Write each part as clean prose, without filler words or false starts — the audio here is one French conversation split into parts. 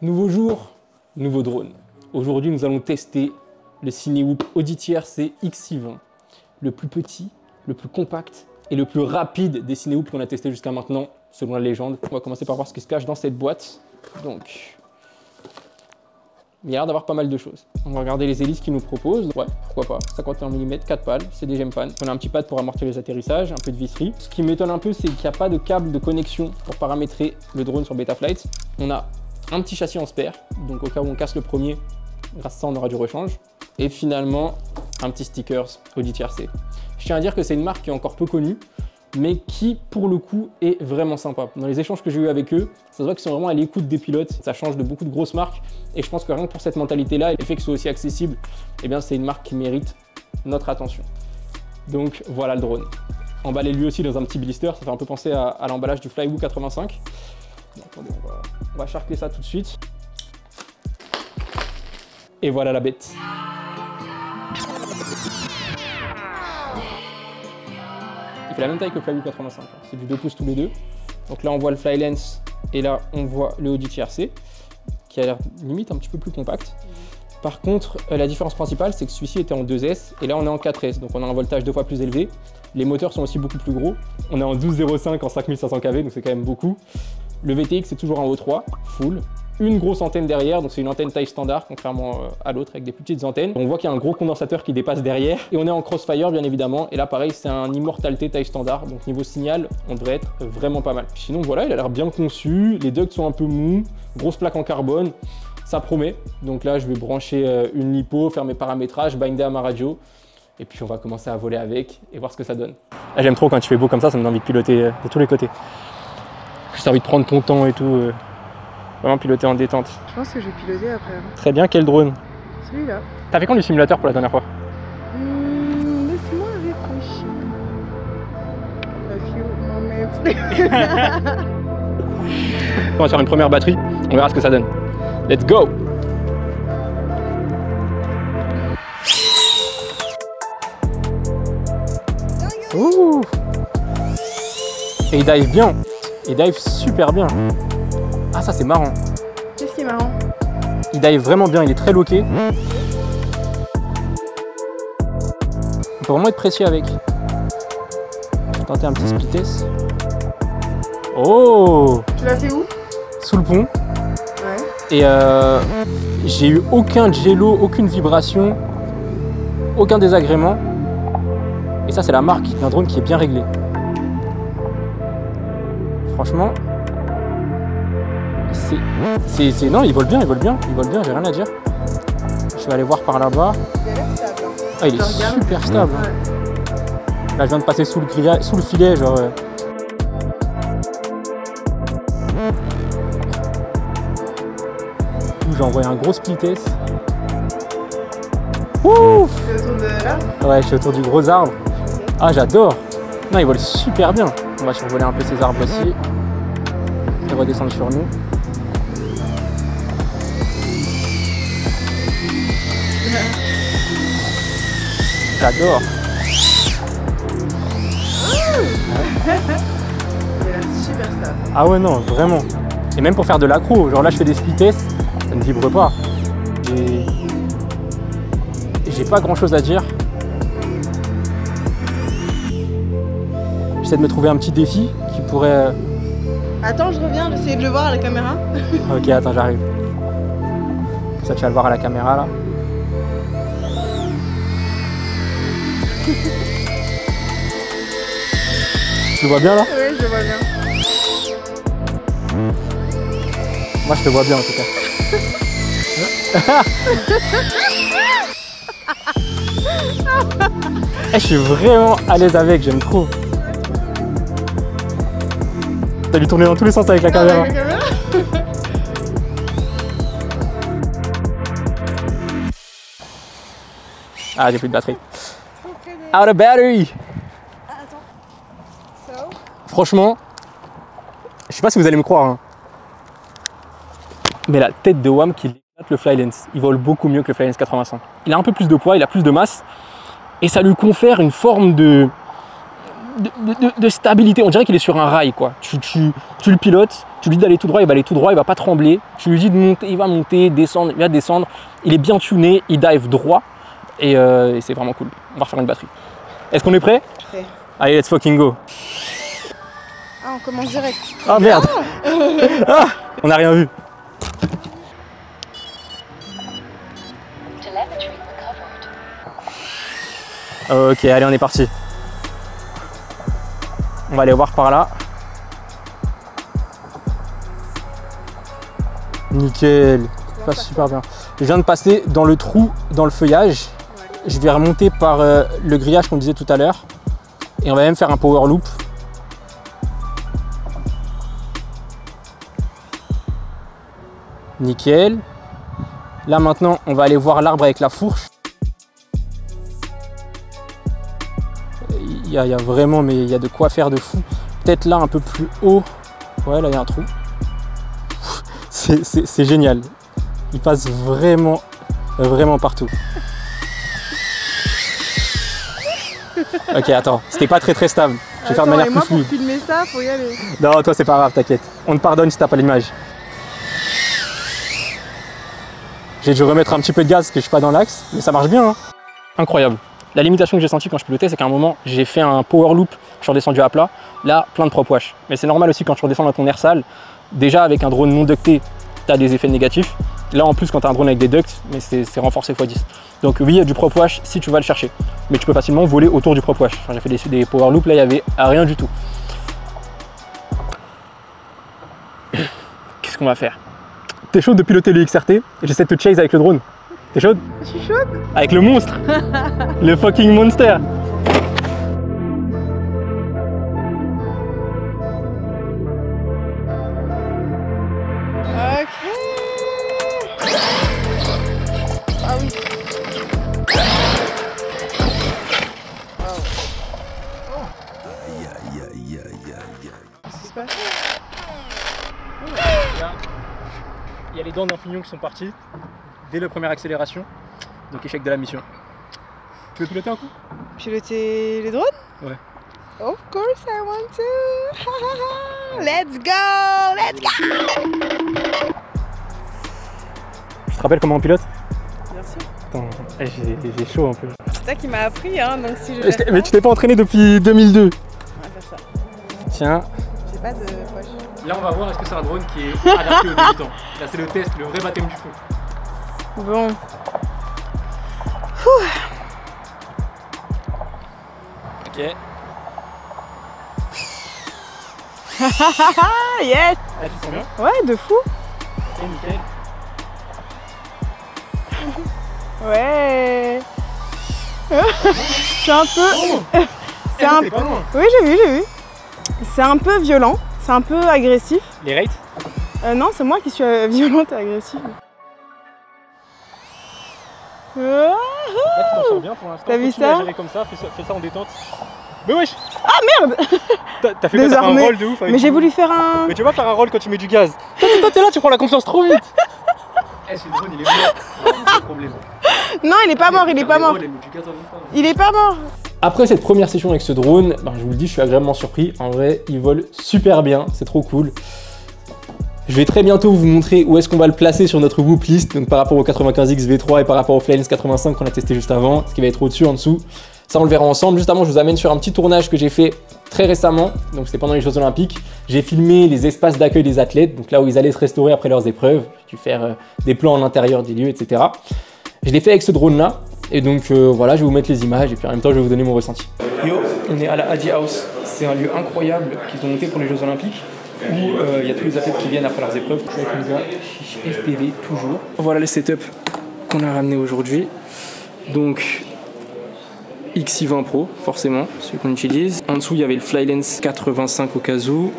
Nouveau jour, nouveau drone. Aujourd'hui, nous allons tester le Cinewoop Audity RC XI20. Le plus petit, le plus compact et le plus rapide des Cinewoop qu'on a testé jusqu'à maintenant, selon la légende. On va commencer par voir ce qui se cache dans cette boîte. Donc, il y a l'air d'avoir pas mal de choses. On va regarder les hélices qu'ils nous proposent. Ouais, pourquoi pas. 51 mm, 4 pales, c'est des Gempan. On a un petit pad pour amortir les atterrissages, un peu de visserie. Ce qui m'étonne un peu, c'est qu'il n'y a pas de câble de connexion pour paramétrer le drone sur Betaflight. On a un petit châssis en spare, donc au cas où on casse le premier, grâce à ça on aura du rechange. Et finalement, un petit stickers Audity RC. Je tiens à dire que c'est une marque qui est encore peu connue, mais qui, pour le coup, est vraiment sympa. Dans les échanges que j'ai eu avec eux, ça se voit qu'ils sont vraiment à l'écoute des pilotes. Ça change de beaucoup de grosses marques. Et je pense que rien que pour cette mentalité-là, et le fait que ce soit aussi accessible, eh bien, c'est une marque qui mérite notre attention. Donc, voilà le drone. Emballé lui aussi dans un petit blister. Ça fait un peu penser à l'emballage du Flywoo 85. Bon, attendez, on va charcler ça tout de suite. Et voilà la bête. Il fait la même taille que le Flywoo 85, c'est du 2 pouces tous les deux. Donc là on voit le Flylens et là on voit le Audity RC qui a l'air limite un petit peu plus compact. Par contre, la différence principale c'est que celui-ci était en 2S et là on est en 4S, donc on a un voltage 2 fois plus élevé. Les moteurs sont aussi beaucoup plus gros. On est en 12,05 en 5500 kV, donc c'est quand même beaucoup. Le VTX c'est toujours un O3 full. Une grosse antenne derrière, donc c'est une antenne taille standard contrairement à l'autre avec des plus petites antennes. On voit qu'il y a un gros condensateur qui dépasse derrière et on est en crossfire bien évidemment. Et là pareil c'est un Immortal-T taille standard, donc niveau signal on devrait être vraiment pas mal. Sinon voilà, il a l'air bien conçu, les ducts sont un peu mous, grosse plaque en carbone, ça promet. Donc là je vais brancher une lipo, faire mes paramétrages, binder à ma radio et puis on va commencer à voler avec et voir ce que ça donne. Ah, j'aime trop quand il fait beau comme ça me donne envie de piloter de tous les côtés. J'ai envie de prendre ton temps et tout. Vraiment piloter en détente. Je pense que je vais piloter après. Très bien, quel drone? Celui-là. T'as fait quand du simulateur pour la dernière fois? Laisse-moi réfléchir. A few moments. On va faire une première batterie, on verra ce que ça donne. Let's go! Ouh! Et il dive bien. Il dive super bien. Ah ça c'est marrant. Qu'est-ce qui est marrant? Il dive vraiment bien, il est très loqué. On peut vraiment être précis avec. Je vais tenter un petit split test. Oh! Tu l'as fait où? Sous le pont. Ouais. Et j'ai eu aucun jello, aucune vibration, aucun désagrément. Et ça c'est la marque d'un drone qui est bien réglé. Franchement, non, il vole bien, j'ai rien à dire. Je vais aller voir par là-bas. Il a l'air stable. Ah, il est super stable. Ouais. Là, je viens de passer sous le filet, genre. J'ai envoyé un gros split test. Ouf! Tu es autour de là? Ouais, je suis autour du gros arbre. Okay. Ah, j'adore. Non, il vole super bien. On va survoler un peu ces arbres aussi. Et redescendre sur nous. J'adore. Il a l'air super stable. Ah ouais non, vraiment. Et même pour faire de l'accro, genre là je fais des split tests, ça ne vibre pas. Et j'ai pas grand chose à dire. J'essaie de me trouver un petit défi qui pourrait... Attends, je reviens, j'essaie de le voir à la caméra. Ok, attends, j'arrive. Ça tu vas le voir à la caméra là. Tu le vois bien là? Oui, je le vois bien. Moi je te vois bien en tout cas. Je suis vraiment à l'aise avec, j'aime trop. T'as dû tourner dans tous les sens avec la caméra. Avec la caméra. Ah, j'ai plus de batterie. Out of battery. Ah, attends. So. Franchement, je sais pas si vous allez me croire, hein, mais la tête de WAM qui éclate le Flylens, il vole beaucoup mieux que le Flylens 85. Il a un peu plus de poids, il a plus de masse, et ça lui confère une forme de de stabilité. On dirait qu'il est sur un rail, quoi. Tu le pilotes, tu lui dis d'aller tout droit, il va aller tout droit, il va pas trembler. Tu lui dis de monter, il va monter, descendre, il va descendre. Il est bien tuné, il dive droit et c'est vraiment cool. On va refaire une batterie. Est-ce qu'on est prêt? Prêt. Allez, let's fucking go. Ah, on commence direct. Ah merde. Ah, on n'a rien vu. Ok, allez, on est parti. On va aller voir par là. Nickel, ça passe super bien. Je viens de passer dans le trou, dans le feuillage. Je vais remonter par le grillage qu'on disait tout à l'heure. Et on va même faire un power loop. Nickel. Là maintenant, on va aller voir l'arbre avec la fourche. Il y a vraiment, mais il y a de quoi faire de fou. Peut-être là un peu plus haut. Ouais, là il y a un trou. C'est génial. Il passe vraiment, vraiment partout. Ok, attends, c'était pas très stable. Je vais faire de manière plus fluide. Pour filmer ça, faut y aller. Non, toi c'est pas grave, t'inquiète. On te pardonne si t'as pas l'image. J'ai dû remettre un petit peu de gaz parce que je suis pas dans l'axe, mais ça marche bien. Hein. Incroyable. La limitation que j'ai sentie quand je pilotais, c'est qu'à un moment, j'ai fait un power loop, je suis redescendu à plat, là, plein de prop wash. Mais c'est normal aussi quand tu redescends dans ton air sale, déjà avec un drone non ducté, tu as des effets négatifs. Là en plus, quand tu as un drone avec des ducts, mais c'est renforcé x10. Donc oui, il y a du prop wash si tu vas le chercher. Mais tu peux facilement voler autour du prop wash. Enfin, j'ai fait des power loops, là, il n'y avait rien du tout. Qu'est-ce qu'on va faire? T'es chaud de piloter le XRT? J'essaie de te chase avec le drone. T'es chaude? Je suis chaude. Avec le monstre. Le fucking monster. Ok. Ah oui. Qu'est-ce qui se passe? Il y a les dents d'un pignon qui sont parties dès la première accélération. Donc échec de la mission. Tu veux piloter un coup? Piloter les drones? Ouais. Of course I want to. Let's go! Let's go! Tu te rappelles comment on pilote? Bien sûr. Attends, j'ai chaud un peu. C'est toi qui m'as appris, hein, donc si je. Mais tu t'es pas entraîné depuis 2002. On va faire ça. Tiens. J'ai pas de poche. Là, on va voir est-ce que c'est un drone qui est adapté aux débutants. Là, c'est le test, le vrai baptême du feu. Bon. Ok. Yes! Là, tu te sens bien? Ouais, de fou. Ok, nickel. Ouais. C'est un peu. C'est un. Pas loin. Oui, j'ai vu. C'est un peu violent, c'est un peu agressif. Les rates? Non, c'est moi qui suis violente et agressive. Là, tu t'en sors bien pour l'instant. T'as vu Continue à ça? gérer comme ça, fais ça en détente. Mais wesh! Ah merde! T'as fait quoi? T'as fait un roll de ouf avec Mais j'ai tout. voulu faire un. Mais tu vas pas faire un roll quand tu mets du gaz. Toi, t'es là, tu prends la confiance trop vite. Eh, c'est le drone, il est mort. Pas de problème. Non, il est pas mort, il est pas mort. Il est pas mort. Après cette première session avec ce drone, ben, je vous le dis, je suis agréablement surpris. En vrai, il vole super bien, c'est trop cool. Je vais très bientôt vous montrer où est-ce qu'on va le placer sur notre whoop list, donc par rapport au 95X V3 et par rapport au Flylens 85 qu'on a testé juste avant, ce qui va être au-dessus, en dessous. Ça, on le verra ensemble. Juste avant, je vous amène sur un petit tournage que j'ai fait très récemment, donc c'était pendant les Jeux Olympiques. J'ai filmé les espaces d'accueil des athlètes, donc là où ils allaient se restaurer après leurs épreuves. J'ai dû faire des plans en intérieur des lieux, etc. Je l'ai fait avec ce drone-là, et donc voilà, je vais vous mettre les images, et puis en même temps, je vais vous donner mon ressenti. Yo, on est à la Adi House. C'est un lieu incroyable qu'ils ont monté pour les Jeux Olympiques, où il y a tous les athlètes qui viennent après leurs épreuves. Je suis avec mon gars, FPV toujours. Voilà le setup qu'on a ramené aujourd'hui. Donc, XI20 Pro, forcément, celui qu'on utilise. En dessous, il y avait le Flylens 85 au cas où,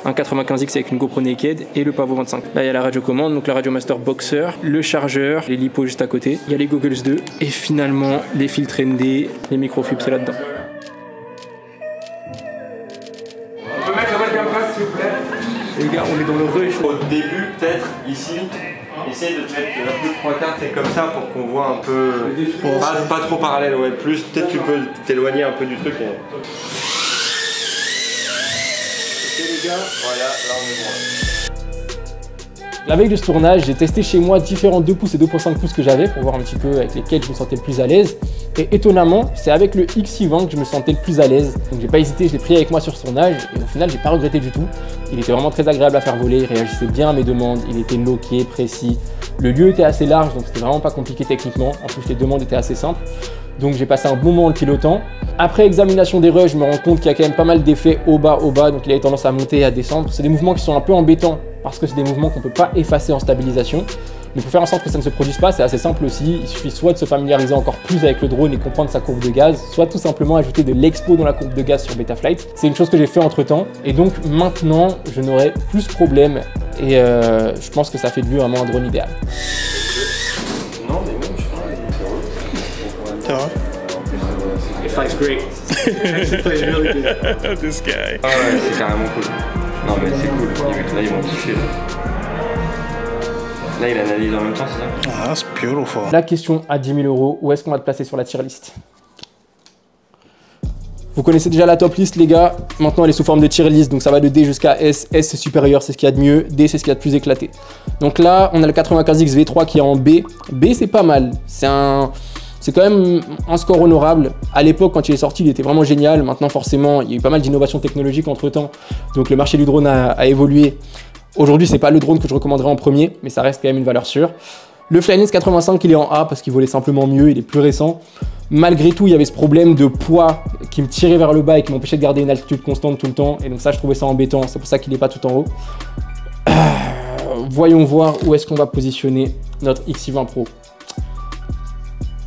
un 95X avec une GoPro Naked et le Pavo 25. Là, il y a la radiocommande, donc la Radiomaster Boxer, le chargeur, les lipos juste à côté. Il y a les Goggles 2 et finalement les filtres ND, les microfibres, c'est là-dedans. On peut mettre la webcam face, s'il vous plaît. Les gars, on est dans le rush. Au début, peut-être, ici, essaye de te mettre un peu 3 quarts, c'est comme ça pour qu'on voit un peu. Pas trop parallèle, ouais. Plus, peut-être tu peux t'éloigner un peu du truc. les gars. Voilà, là on est bon. La veille de ce tournage, j'ai testé chez moi différents 2 pouces et 2.5 pouces que j'avais pour voir un petit peu avec lesquels je me sentais le plus à l'aise. Et étonnamment, c'est avec le X620 que je me sentais le plus à l'aise. Donc j'ai pas hésité, je l'ai pris avec moi sur ce tournage et au final, j'ai pas regretté du tout. Il était vraiment très agréable à faire voler, il réagissait bien à mes demandes, il était loqué, précis. Le lieu était assez large, donc c'était vraiment pas compliqué techniquement. En plus, les demandes étaient assez simples. Donc j'ai passé un bon moment en le pilotant. Après examination des rushs, je me rends compte qu'il y a quand même pas mal d'effets haut bas, donc il a tendance à monter et à descendre. C'est des mouvements qui sont un peu embêtants parce que c'est des mouvements qu'on ne peut pas effacer en stabilisation. Mais pour faire en sorte que ça ne se produise pas, c'est assez simple aussi. Il suffit soit de se familiariser encore plus avec le drone et comprendre sa courbe de gaz, soit tout simplement ajouter de l'expo dans la courbe de gaz sur Betaflight. C'est une chose que j'ai fait entre temps. Et donc maintenant, je n'aurai plus ce problème. Et je pense que ça fait de lui vraiment un drone idéal. Non, mais même, je crois, C'est vrai? It flies great. It flies really good. This guy. Ah ouais, c'est carrément cool. Non mais c'est cool, là ils vont kiffer. Là il analyse en même temps, c'est ça? Ah, that's beautiful. La question à 10 000 €, où est-ce qu'on va te placer sur la tier list? Vous connaissez déjà la top list les gars, maintenant elle est sous forme de tier list, donc ça va de D jusqu'à S. S c'est supérieur, c'est ce qu'il y a de mieux, D c'est ce qu'il y a de plus éclaté. Donc là on a le 95X V3 qui est en B. B c'est pas mal, c'est quand même un score honorable. À l'époque, quand il est sorti, il était vraiment génial. Maintenant, forcément, il y a eu pas mal d'innovations technologiques entre-temps. Donc, le marché du drone a évolué. Aujourd'hui, c'est pas le drone que je recommanderais en premier, mais ça reste quand même une valeur sûre. Le Flylens 85, il est en A parce qu'il volait simplement mieux, il est plus récent. Malgré tout, il y avait ce problème de poids qui me tirait vers le bas et qui m'empêchait de garder une altitude constante tout le temps. Et donc ça, je trouvais ça embêtant. C'est pour ça qu'il n'est pas tout en haut. Voyons voir où est-ce qu'on va positionner notre X620 Pro.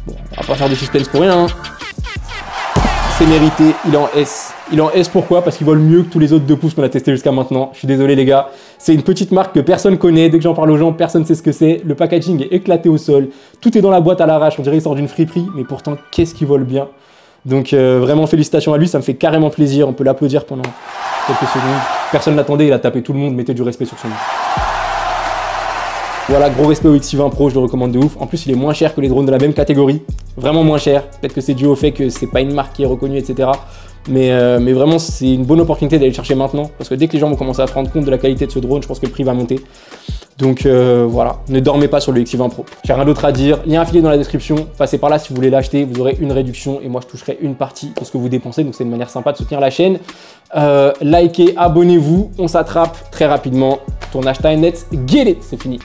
Bon, on va pas faire de suspense pour rien. Hein. C'est mérité, il est en S. Il est en S pourquoi? Parce qu'il vole mieux que tous les autres 2 pouces qu'on a testés jusqu'à maintenant. Je suis désolé les gars. C'est une petite marque que personne connaît. Dès que j'en parle aux gens, personne ne sait ce que c'est. Le packaging est éclaté au sol. Tout est dans la boîte à l'arrache. On dirait qu'il sort d'une friperie. Mais pourtant, qu'est-ce qu'il vole bien. Donc vraiment félicitations à lui. Ça me fait carrément plaisir. On peut l'applaudir pendant quelques secondes. Personne ne l'attendait. Il a tapé tout le monde. Mettez du respect sur son nom. Voilà, gros respect au X620 Pro, je le recommande de ouf. En plus, il est moins cher que les drones de la même catégorie. Vraiment moins cher. Peut-être que c'est dû au fait que c'est pas une marque qui est reconnue, etc. Mais vraiment, c'est une bonne opportunité d'aller le chercher maintenant. Parce que dès que les gens vont commencer à se rendre compte de la qualité de ce drone, je pense que le prix va monter. Donc voilà, ne dormez pas sur le X620 Pro. J'ai rien d'autre à dire. Lien affilié dans la description. Passez par là si vous voulez l'acheter. Vous aurez une réduction et moi, je toucherai une partie de ce que vous dépensez. Donc c'est une manière sympa de soutenir la chaîne. Likez, abonnez-vous. On s'attrape très rapidement. Tournage time, let's get it. C'est fini.